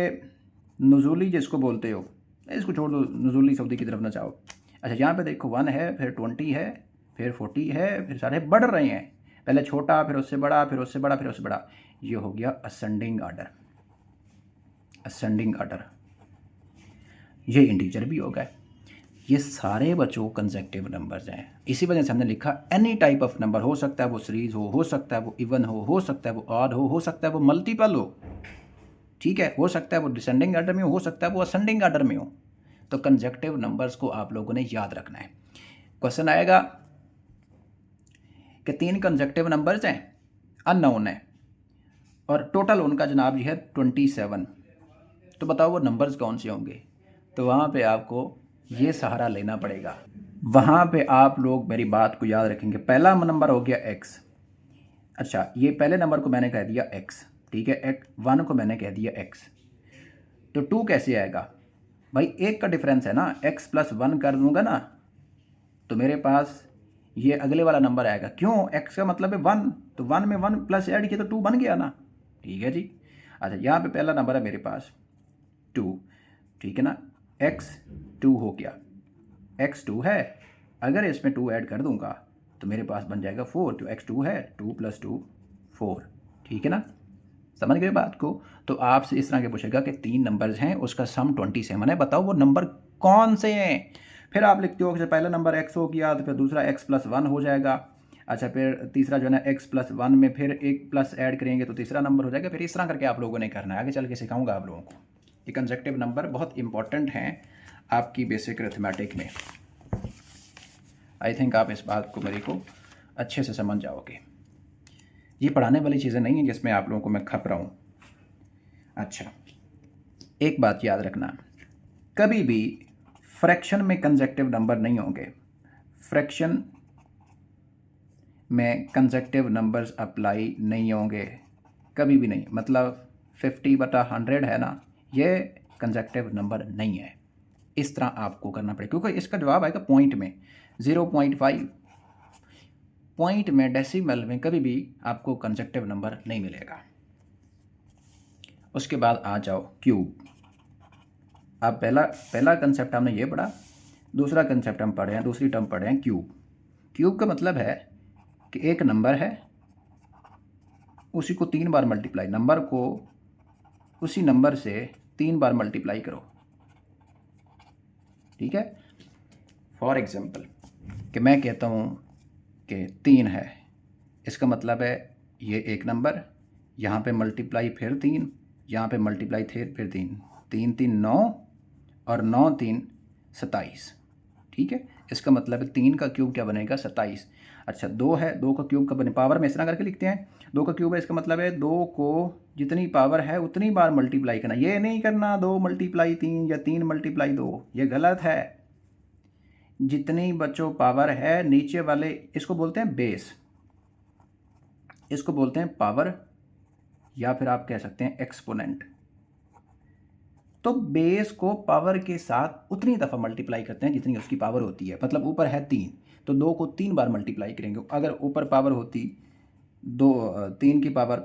नुज़ूली जिसको बोलते हो, इसको छोड़ दो, नुज़ूली सऊदी की तरफ ना जाओ। अच्छा यहाँ पे देखो 1 है, फिर 20 है, फिर 40 है, फिर सारे बढ़ रहे हैं। पहले छोटा, फिर उससे बड़ा, फिर उससे बड़ा, फिर उससे बड़ा। ये हो गया असेंडिंग ऑर्डर। Ascending order. ये इंटीजर भी हो गए। ये सारे बच्चों कंसेक्टिव नंबर्स हैं। इसी वजह से हमने लिखा एनी टाइप ऑफ नंबर। हो सकता है वो सीरीज हो सकता है वो इवन हो सकता है वो ऑड हो सकता है वो मल्टीपल हो। ठीक है, हो सकता है वो डिसेंडिंग ऑर्डर में हो सकता है वो असेंडिंग ऑर्डर में हो। तो कंसेक्टिव नंबर्स को आप लोगों ने याद रखना है। क्वेश्चन आएगा कि 3 कंसेक्टिव नंबर्स हैं, अननोन है, और टोटल उनका जनाब जी है 27। तो बताओ वो नंबर्स कौन से होंगे? तो वहाँ पे आपको ये सहारा लेना पड़ेगा। वहाँ पे आप लोग मेरी बात को याद रखेंगे। पहला नंबर हो गया x। अच्छा ये पहले नंबर को मैंने कह दिया x, ठीक है। 1 को मैंने कह दिया x। तो 2 कैसे आएगा भाई? 1 का डिफरेंस है ना, x प्लस 1 कर दूंगा ना तो मेरे पास ये अगले वाला नंबर आएगा। क्यों? x का मतलब है 1, तो 1 में 1 प्लस ऐड किया तो 2 बन गया ना। ठीक है जी। अच्छा यहाँ पे पहला नंबर है मेरे पास 2, ठीक है ना। x 2 हो गया, x 2 है। अगर इसमें 2 ऐड कर दूंगा तो मेरे पास बन जाएगा 4। तो x 2 है, 2 + 2 4। ठीक है ना, समझ गए बात को? तो आपसे इस तरह के पूछेगा कि 3 नंबर्स हैं, उसका सम 27 है, बताओ वो नंबर कौन से हैं। फिर आप लिखते हो कि पहला नंबर x हो गया, तो फिर दूसरा x + 1 हो जाएगा। अच्छा फिर तीसरा जो है ना x + 1 में फिर एक प्लस ऐड करेंगे तो तीसरा नंबर हो जाएगा। फिर इस तरह करके आप लोगों ने करना है। आगे चल के सिखाऊंगा आप लोगों को। ये कंसेक्टिव नंबर बहुत इंपॉर्टेंट हैं आपकी बेसिक अरिथमेटिक में। आई थिंक आप इस बात को मेरे को अच्छे से समझ जाओगे। ये पढ़ाने वाली चीज़ें नहीं हैं जिसमें आप लोगों को मैं खप रहा हूँ। अच्छा एक बात याद रखना, कभी भी फ्रैक्शन में कंसेक्टिव नंबर नहीं होंगे। फ्रैक्शन में कंसेक्टिव नंबर्स अप्लाई नहीं होंगे, कभी भी नहीं। मतलब 50/100 है ना, ये कंसेक्टिव नंबर नहीं है। इस तरह आपको करना पड़ेगा, क्योंकि इसका जवाब आएगा पॉइंट में। 0.5 पॉइंट में, डेसिमल में कभी भी आपको कंसेक्टिव नंबर नहीं मिलेगा। उसके बाद आ जाओ क्यूब। अब पहला कंसेप्ट हमने ये पढ़ा, दूसरा कंसेप्ट हम पढ़े हैं, दूसरी टर्म पढ़े हैं क्यूब। क्यूब का मतलब है कि एक नंबर है, उसी को 3 बार मल्टीप्लाई, नंबर को उसी नंबर से 3 बार मल्टीप्लाई करो। ठीक है। फॉर एग्जांपल कि मैं कहता हूँ कि 3 है, इसका मतलब है ये एक नंबर, यहाँ पे मल्टीप्लाई फिर 3, यहाँ पे मल्टीप्लाई फिर 3, 3 3 9 और 9 3 27। ठीक है, इसका मतलब है 3 का क्यूब क्या बनेगा? 27। अच्छा 2 है, 2 का क्यूब का बने, पावर में इस तरह करके लिखते हैं। 2 का क्यूब है, इसका मतलब है 2 को जितनी पावर है उतनी बार मल्टीप्लाई करना। ये नहीं करना 2 × 3 या 3 × 2, ये गलत है। जितनी बच्चों पावर है नीचे वाले, इसको बोलते हैं बेस, इसको बोलते हैं पावर, या फिर आप कह सकते हैं एक्सपोनेंट। तो बेस को पावर के साथ उतनी दफ़ा मल्टीप्लाई करते हैं जितनी उसकी पावर होती है। मतलब ऊपर है 3 तो 2 को 3 बार मल्टीप्लाई करेंगे। अगर ऊपर पावर होती 3 की पावर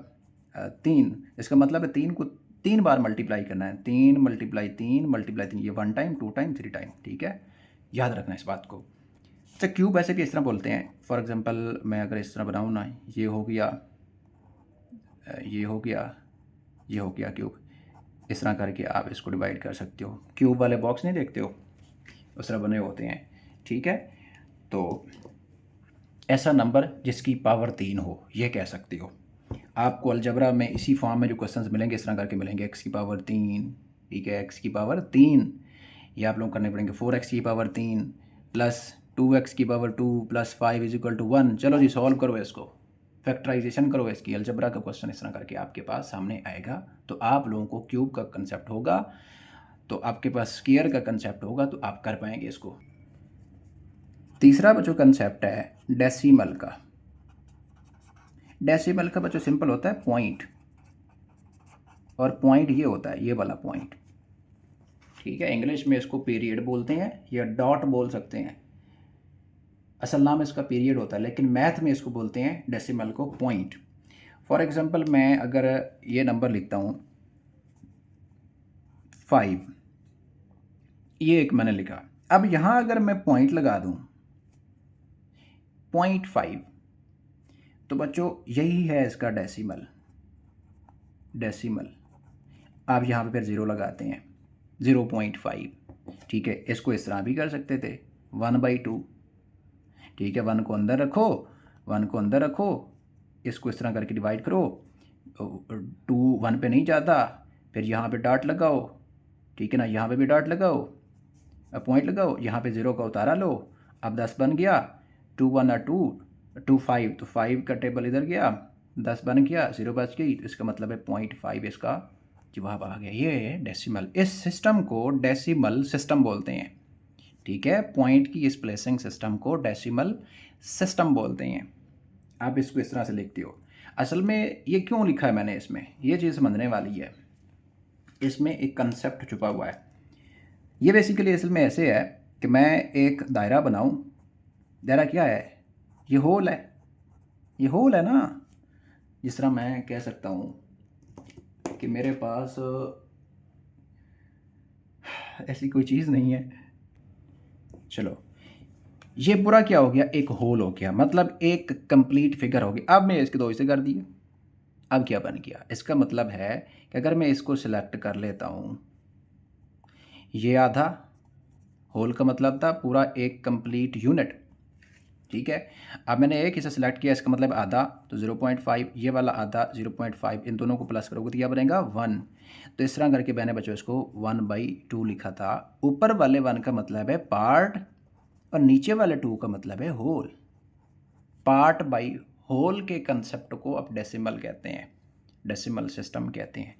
3, इसका मतलब है 3 को 3 बार मल्टीप्लाई करना है। 3 मल्टीप्लाई 3 मल्टीप्लाई 3, ये 1 टाइम 2 टाइम 3 टाइम, ठीक है, याद रखना इस बात को। अच्छा, क्यूब ऐसे भी इस तरह बोलते हैं। फॉर एग्जांपल मैं अगर इस तरह बनाऊँ ना, ये हो गया, ये हो गया, ये हो गया क्यूब। इस तरह करके आप इसको डिवाइड कर सकते हो। क्यूब वाले बॉक्स नहीं देखते हो, उस तरह बने होते हैं, ठीक है। तो ऐसा नंबर जिसकी पावर 3 हो, ये कह सकते हो। आपको अलजबरा में इसी फॉर्म में जो क्वेश्चंस मिलेंगे इस तरह करके मिलेंगे। एक्स की पावर 3, ठीक है, एक्स की पावर 3, ये आप लोग करने पड़ेंगे। 4x की पावर 3 प्लस 2x की power 2 plus 5 is equal to 1। चलो जी, सॉल्व करो इसको, फैक्टराइजेशन करो इसकी। अलजबरा का क्वेश्चन इस तरह करके आपके पास सामने आएगा, तो आप लोगों को क्यूब का कंसेप्ट होगा, तो आपके पास स्क्वायर का कंसेप्ट होगा, तो आप कर पाएंगे इसको। तीसरा जो कंसेप्ट है डेसिमल का। डेसिमल का बच्चों सिंपल होता है पॉइंट, और पॉइंट ये होता है, ये वाला पॉइंट, ठीक है। इंग्लिश में इसको पीरियड बोलते हैं या डॉट बोल सकते हैं। असल नाम इसका पीरियड होता है, लेकिन मैथ में इसको बोलते हैं डेसिमल को पॉइंट। फॉर एग्जांपल मैं अगर ये नंबर लिखता हूँ 5, ये एक मैंने लिखा। अब यहाँ अगर मैं पॉइंट लगा दूँ 0.5, तो बच्चों यही है इसका डेसिमल। डेसिमल आप यहाँ पे फिर ज़ीरो लगाते हैं, 0.5, ठीक है। इसको इस तरह भी कर सकते थे 1/2, ठीक है। 1 को अंदर रखो, 1 को अंदर रखो, इसको इस तरह करके डिवाइड करो। 2 1 पे नहीं जाता, फिर यहाँ पे डॉट लगाओ, ठीक है ना, यहाँ पे भी डॉट लगाओ, अब पॉइंट लगाओ, यहाँ पे 0 का उतारा लो। अब 10 बन गया, 2 1 और 2 2 5, तो 5 का टेबल इधर गया, 10 बन गया, 0 बच गई, तो इसका मतलब है 0.5 इसका जवाब आ गया। ये है डेसिमल। इस सिस्टम को डेसिमल सिस्टम बोलते हैं, ठीक है। पॉइंट की इस प्लेसिंग सिस्टम को डेसिमल सिस्टम बोलते हैं। आप इसको इस तरह से लिखते हो। असल में ये क्यों लिखा है मैंने इसमें, ये चीज़ समझने वाली है। इसमें एक कंसेप्ट छुपा हुआ है। ये बेसिकली असल में ऐसे है कि मैं एक दायरा बनाऊं। दायरा क्या है, ये होल है, ये होल है ना। जिस तरह मैं कह सकता हूँ कि मेरे पास ऐसी कोई चीज़ नहीं है। चलो, ये पूरा क्या हो गया, एक होल हो गया, मतलब एक कंप्लीट फिगर हो गई। अब मैं इसके दो हिस्से कर दिए। अब क्या बन गया, इसका मतलब है कि अगर मैं इसको सिलेक्ट कर लेता हूँ, ये आधा, होल का मतलब था पूरा एक कंप्लीट यूनिट, ठीक है। अब मैंने एक हिस्सा सिलेक्ट किया, इसका मतलब आधा, तो 0.5, ये वाला आधा 0.5, इन दोनों को प्लस करोगे तो क्या बनेगा 1। तो इस तरह करके मैंने बच्चों इसको 1/2 लिखा था। ऊपर वाले 1 का मतलब है पार्ट, और नीचे वाले 2 का मतलब है होल। पार्ट बाई होल के कंसेप्ट को अब डेसिमल कहते हैं, डेसिमल सिस्टम कहते हैं।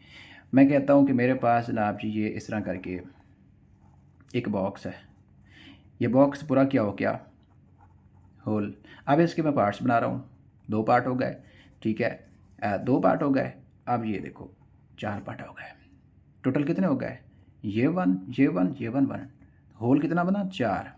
मैं कहता हूँ कि मेरे पास जनाब जी ये इस तरह करके एक बॉक्स है, ये बॉक्स पूरा क्या हो गया, होल। अब इसके मैं पार्ट्स बना रहा हूँ, 2 पार्ट हो गए, ठीक है। 2 पार्ट हो गए। अब ये देखो 4 पार्ट हो गए। टोटल कितने हो गए, ये 1 ये 1 ये 1 1, होल कितना बना 4।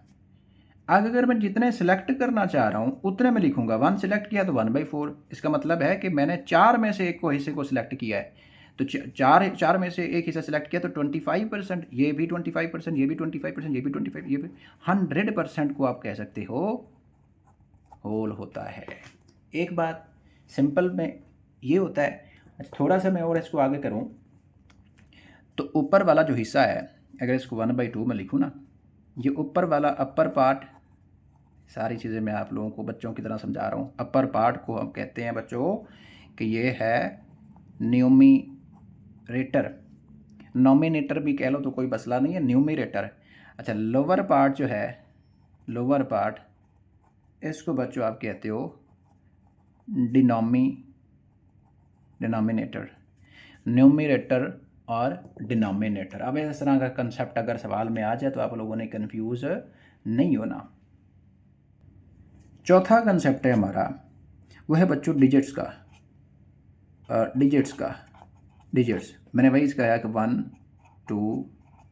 अब अगर मैं जितने सिलेक्ट करना चाह रहा हूँ उतने में लिखूंगा। 1 सिलेक्ट किया तो 1/4, इसका मतलब है कि मैंने 4 में से एक को हिस्से को सिलेक्ट किया है। तो 4 में से एक हिस्सा सिलेक्ट किया तो 25%, ये भी 25%, ये भी 25%, ये भी 25, ये भी 100% को आप कह सकते हो होल होता है। एक बात सिंपल में ये होता है। थोड़ा सा मैं और इसको आगे करूं, तो ऊपर वाला जो हिस्सा है, अगर इसको 1/2 में लिखूं ना, ये ऊपर वाला अपर पार्ट, सारी चीज़ें मैं आप लोगों को बच्चों की तरह समझा रहा हूँ। अपर पार्ट को हम कहते हैं बच्चों कि ये है न्यूमरेटर, नॉमिनेटर भी कह लो तो कोई मसला नहीं है, न्यूमरेटर। अच्छा, लोअर पार्ट जो है, लोअर पार्ट, इसको बच्चों आप कहते हो डिनोमिनेटर, न्यूमरेटर और डिनोमिनेटर। अब इस तरह का कंसेप्ट अगर सवाल में आ जाए तो आप लोगों ने कंफ्यूज नहीं होना। चौथा कंसेप्ट है हमारा, वो है बच्चों डिजिट्स का। डिजिट्स मैंने वही कहा कि 1 2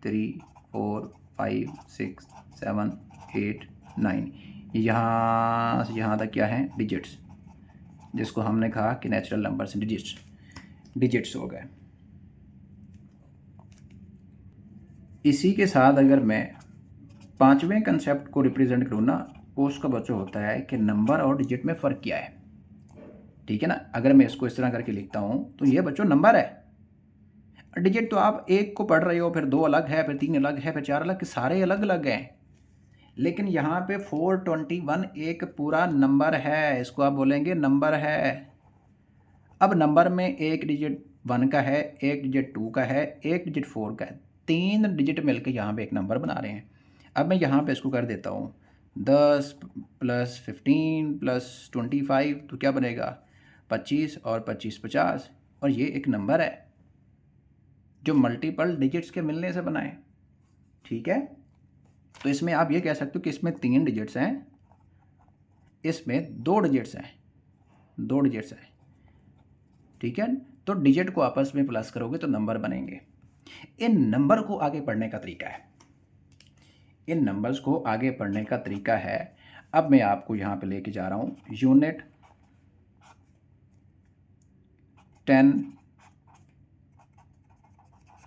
3 4 5 6 7 8 9। यहाँ से यहाँ तक क्या है, डिजिट्स, जिसको हमने कहा कि नेचुरल नंबर्स डिजिट्स हो गए। इसी के साथ अगर मैं पांचवें कंसेप्ट को रिप्रेजेंट करूँ ना, उसका बच्चों होता है कि नंबर और डिजिट में फ़र्क क्या है। ठीक है ना, अगर मैं इसको इस तरह करके लिखता हूँ तो ये बच्चों नंबर है। डिजिट तो आप एक को पढ़ रहे हो, फिर 2 अलग है, फिर 3 अलग है, फिर 4 अलग, सारे अलग अलग हैं। लेकिन यहाँ पे 421 एक पूरा नंबर है, इसको आप बोलेंगे नंबर है। अब नंबर में एक डिजिट 1 का है, एक डिजिट 2 का है, एक डिजिट 4 का है, 3 डिजिट मिलकर यहाँ पे एक नंबर बना रहे हैं। अब मैं यहाँ पे इसको कर देता हूँ 10 + 15 + 25, तो क्या बनेगा 25 और 25 50, और ये एक नंबर है जो मल्टीपल डिजिट्स के मिलने से बना है। ठीक है, तो इसमें आप ये कह सकते हो कि इसमें 3 डिजिट्स हैं, इसमें 2 डिजिट्स हैं, 2 डिजिट्स हैं। ठीक है, तो डिजिट को आपस में प्लस करोगे तो नंबर बनेंगे। इन नंबर को आगे पढ़ने का तरीका है, इन नंबर्स को आगे पढ़ने का तरीका है। अब मैं आपको यहाँ पे लेके जा रहा हूँ यूनिट, 10,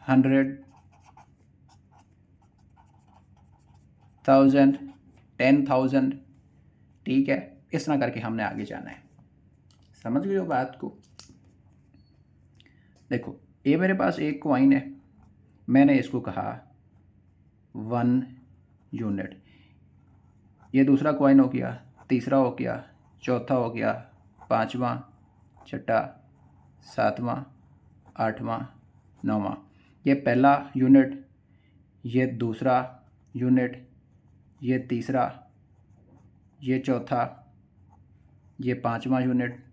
100, 1000, 10,000। ठीक है, इस तरह करके हमने आगे जाना है। समझ गए हो बात को? देखो, ये मेरे पास एक कॉइन है, मैंने इसको कहा 1 यूनिट। ये दूसरा कॉइन हो गया, तीसरा हो गया, चौथा हो गया, पाँचवा, छठा, सातवां, आठवां, नौवां। ये पहला यूनिट, ये दूसरा यूनिट, ये तीसरा, ये चौथा, ये पाँचवा यूनिट,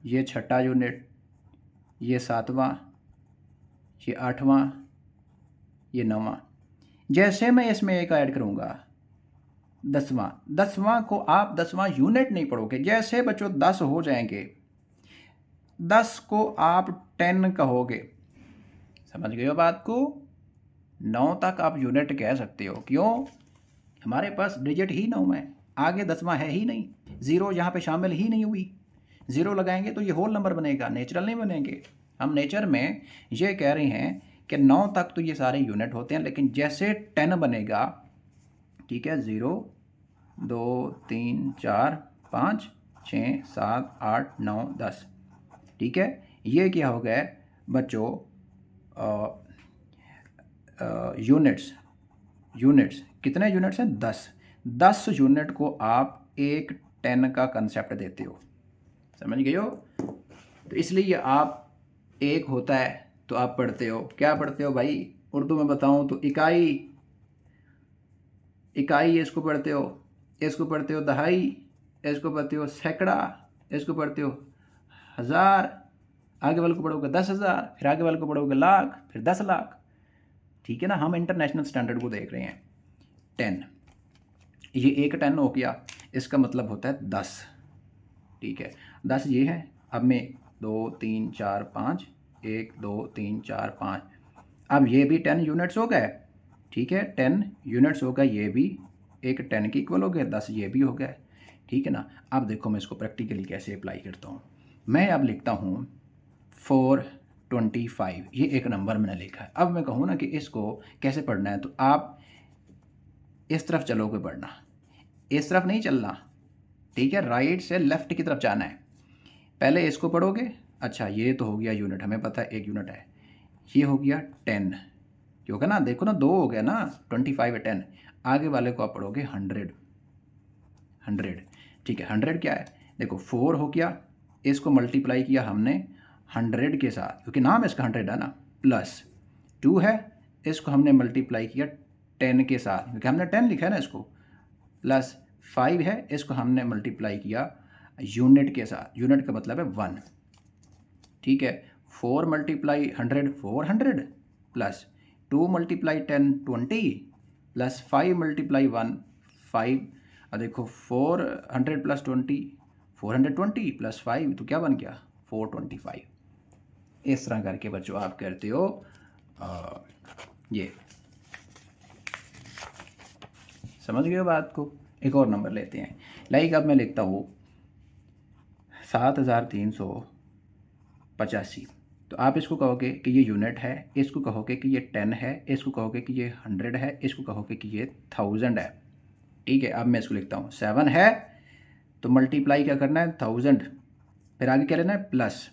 ये छठा यूनिट, ये सातवां, ये आठवां, ये नौवां। जैसे मैं इसमें एक ऐड करूँगा 10वां, 10वां को आप 10वां यूनिट नहीं पढ़ोगे। जैसे बच्चों 10 हो जाएंगे, 10 को आप 10 कहोगे। समझ गए हो बात को? 9 तक आप यूनिट कह सकते हो, क्यों? हमारे पास डिजिट ही 9 है, आगे 10वां है ही नहीं, ज़ीरो यहाँ पे शामिल ही नहीं हुई। ज़ीरो लगाएंगे तो ये होल नंबर बनेगा, नेचुरल नहीं बनेंगे। हम नेचर में ये कह रहे हैं कि 9 तक तो ये सारे यूनिट होते हैं, लेकिन जैसे 10 बनेगा, ठीक है, 0 2 3 4 5 6 7 8 9 10। ठीक है, ये क्या हो गया बच्चों? यूनिट्स कितने यूनिट्स हैं? 10 यूनिट को आप एक 10 का कंसेप्ट देते हो। समझ गए हो? तो इसलिए आप एक होता है तो आप पढ़ते हो, क्या पढ़ते हो भाई? उर्दू में बताऊं तो इकाई, इसको पढ़ते हो, इसको पढ़ते हो दहाई, इसको पढ़ते हो सैकड़ा, इसको पढ़ते हो हज़ार, आगे वाले को पढ़ोगे 10,000, फिर आगे वाले को पढ़ोगे लाख, फिर 10 लाख। ठीक है ना, हम इंटरनेशनल स्टैंडर्ड को देख रहे हैं। 10, ये एक 10 हो गया, इसका मतलब होता है 10। ठीक है, 10 ये है। अब मैं 2 3 4 5, 1 2 3 4 5, अब ये भी 10 यूनिट्स हो गए। ठीक है, 10 यूनिट्स हो गए, ये भी एक 10 के इक्वल हो गए, 10 ये भी हो गए। ठीक है ना, अब देखो मैं इसको प्रैक्टिकली कैसे अप्लाई करता हूँ। मैं अब लिखता हूँ 425, ये एक नंबर मैंने लिखा है। अब मैं कहूँ ना कि इसको कैसे पढ़ना है, तो आप इस तरफ चलोगे पढ़ना, इस तरफ नहीं चलना। ठीक है, राइट से लेफ्ट की तरफ जाना है। पहले इसको पढ़ोगे, अच्छा ये तो हो गया यूनिट, हमें पता है एक यूनिट है। ये हो गया 10, क्योंकि ना देखो ना 2 हो गया ना, 25 है 10। आगे वाले को आप पढ़ोगे 100। ठीक है, 100 क्या है? देखो 4 हो गया, इसको मल्टीप्लाई किया हमने 100 के साथ, क्योंकि नाम इसका 100 है ना, प्लस 2 है, इसको हमने मल्टीप्लाई किया 10 के साथ, क्योंकि हमने 10 लिखा है ना इसको, प्लस 5 है, इसको हमने मल्टीप्लाई किया यूनिट के साथ, यूनिट का मतलब है 1। ठीक है, 4 × 100 400, प्लस 2 × 10 20, प्लस 5 × 1 5। अब देखो 400 + 20 420, प्लस 5 तो क्या बन गया 425। इस तरह करके बच्चों आप करते हो ये समझ गए हो बात को। एक और नंबर लेते हैं, लाइक अब मैं लिखता हूँ 7385। तो आप इसको कहोगे कि ये यूनिट है, इसको कहोगे कि ये 10 है, इसको कहोगे कि ये 100 है, इसको कहोगे कि ये 1000 है। ठीक है, अब मैं इसको लिखता हूँ 7 है तो मल्टीप्लाई क्या करना है 1000, फिर आगे क्या लेना है प्लस।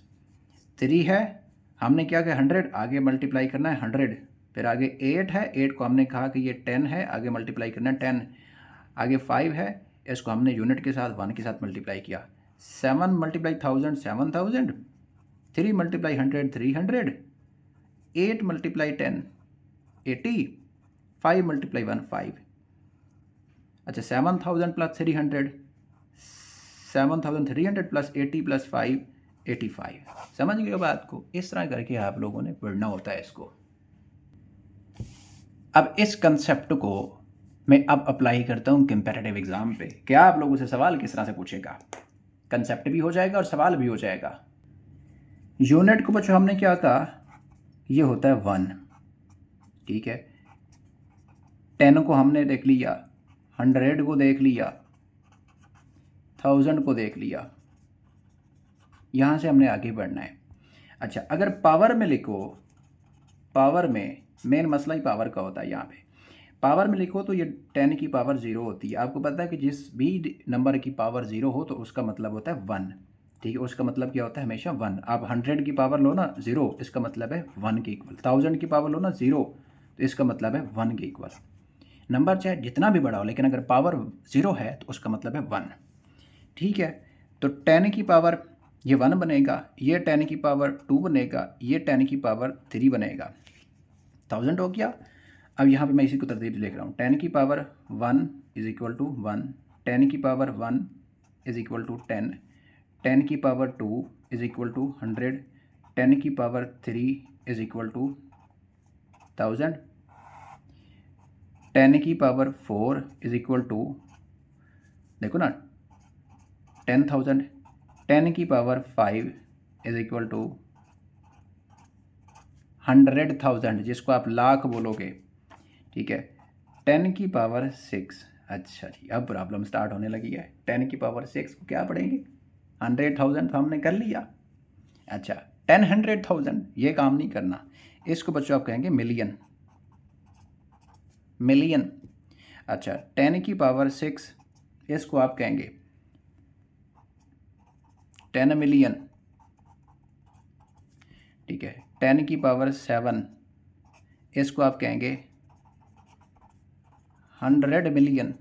3 है, हमने क्या किया 100, आगे मल्टीप्लाई करना है 100, फिर आगे 8 है, 8 को हमने कहा कि ये 10 है, आगे मल्टीप्लाई करना है 10, आगे 5 है, इसको हमने यूनिट के साथ 1 के साथ मल्टीप्लाई किया। 7 मल्टीप्लाई 1000 7000, 3 मल्टीप्लाई 100 300, 8 मल्टीप्लाई 10 80, 5 मल्टीप्लाई 1 5। अच्छा 7000 प्लस 300, 7300 प्लस 80 प्लस 5 85। समझ गए बात को। इस तरह करके आप लोगों ने पढ़ना होता है इसको। अब इस कंसेप्ट को मैं अब अप्लाई करता हूँ कंपैरेटिव एग्जाम पे। क्या आप लोगों से सवाल किस तरह से पूछेगा, कंसेप्ट भी हो जाएगा और सवाल भी हो जाएगा। यूनिट को बच्चों हमने क्या कहा, ये होता है 1, ठीक है। 10 को हमने देख लिया, 100 को देख लिया, 1000 को देख लिया, यहाँ से हमने आगे बढ़ना है। अच्छा अगर पावर में लिखो, पावर में मेन मसला ही पावर का होता है। यहाँ पे पावर में लिखो तो ये 10 की पावर 0 होती है। आपको पता है कि जिस भी नंबर की पावर 0 हो तो उसका मतलब होता है 1, ठीक है। उसका मतलब क्या होता है हमेशा 1। आप 100 की पावर लो ना 0, इसका मतलब है 1 के इक्वल। 1000 की पावर लो ना 0, तो इसका मतलब है 1 के इक्वल। नंबर चाहे जितना भी बड़ा हो, लेकिन अगर पावर 0 है तो उसका मतलब है 1, ठीक है। तो 10 की पावर ये 1 बनेगा, ये 10 की पावर 2 बनेगा, ये 10 की पावर 3 बनेगा। 1000 हो गया। अब यहाँ पे मैं इसी को तरतीब लिख रहा हूँ। 10 की पावर 1 इज इक्वल टू 1, 10 की पावर 1 इज इक्वल टू 10, 10 की पावर 2 इज इक्वल टू 100, 10 की पावर 3 इज इक्वल टू 1000, 10 की पावर 4 इज इक्वल टू, देखो ना 10,000, 10 की पावर 5 इज इक्वल टू 100,000, जिसको आप लाख बोलोगे, ठीक है। 10 की पावर 6, अच्छा जी अब प्रॉब्लम स्टार्ट होने लगी है। 10 की पावर 6 को क्या पढ़ेंगे, 100,000 तो हमने कर लिया। अच्छा 100,000 ये काम नहीं करना, इसको बच्चों आप कहेंगे मिलियन, मिलियन। अच्छा 10 की पावर 6 इसको आप कहेंगे 10 मिलियन, ठीक है। 10 की पावर 7 इसको आप कहेंगे 100 मिलियन,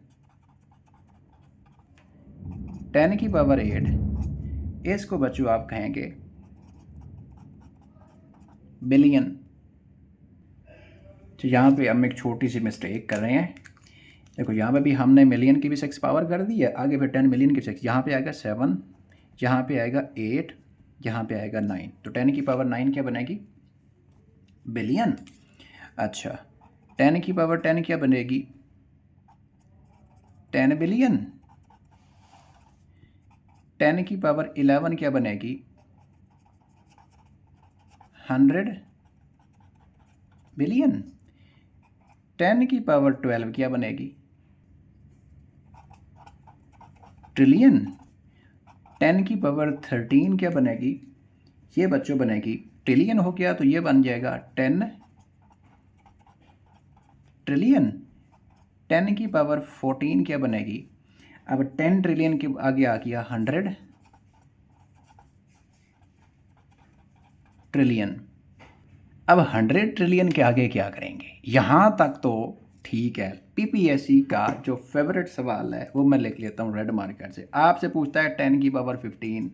10 की पावर 8 इसको बच्चों आप कहेंगे बिलियन। तो यहाँ पे हम एक छोटी सी मिस्टेक कर रहे हैं। देखो यहाँ पे भी हमने मिलियन की भी 6 पावर कर दी है, आगे फिर 10 मिलियन की 6, यहाँ पे आएगा 7, यहाँ पे आएगा 8, यहाँ पे आएगा 9, तो 10 की पावर 9 क्या बनेगी, बिलियन। अच्छा 10 की पावर 10 क्या बनेगी, 10 बिलियन। 10 की पावर 11 क्या बनेगी, 100 बिलियन। 10 की पावर 12 क्या बनेगी, ट्रिलियन। 10 की पावर 13 क्या बनेगी, ये बच्चों बनेगी ट्रिलियन। हो गया तो ये बन जाएगा 10 ट्रिलियन। 10 की पावर 14 क्या बनेगी, अब 10 ट्रिलियन के आगे आ गया 100 ट्रिलियन। अब 100 ट्रिलियन के आगे क्या करेंगे, यहाँ तक तो ठीक है। पीपीएससी का जो फेवरेट सवाल है वो मैं लिख लेता हूँ रेड मार्कर से। आपसे पूछता है 10 की पावर 15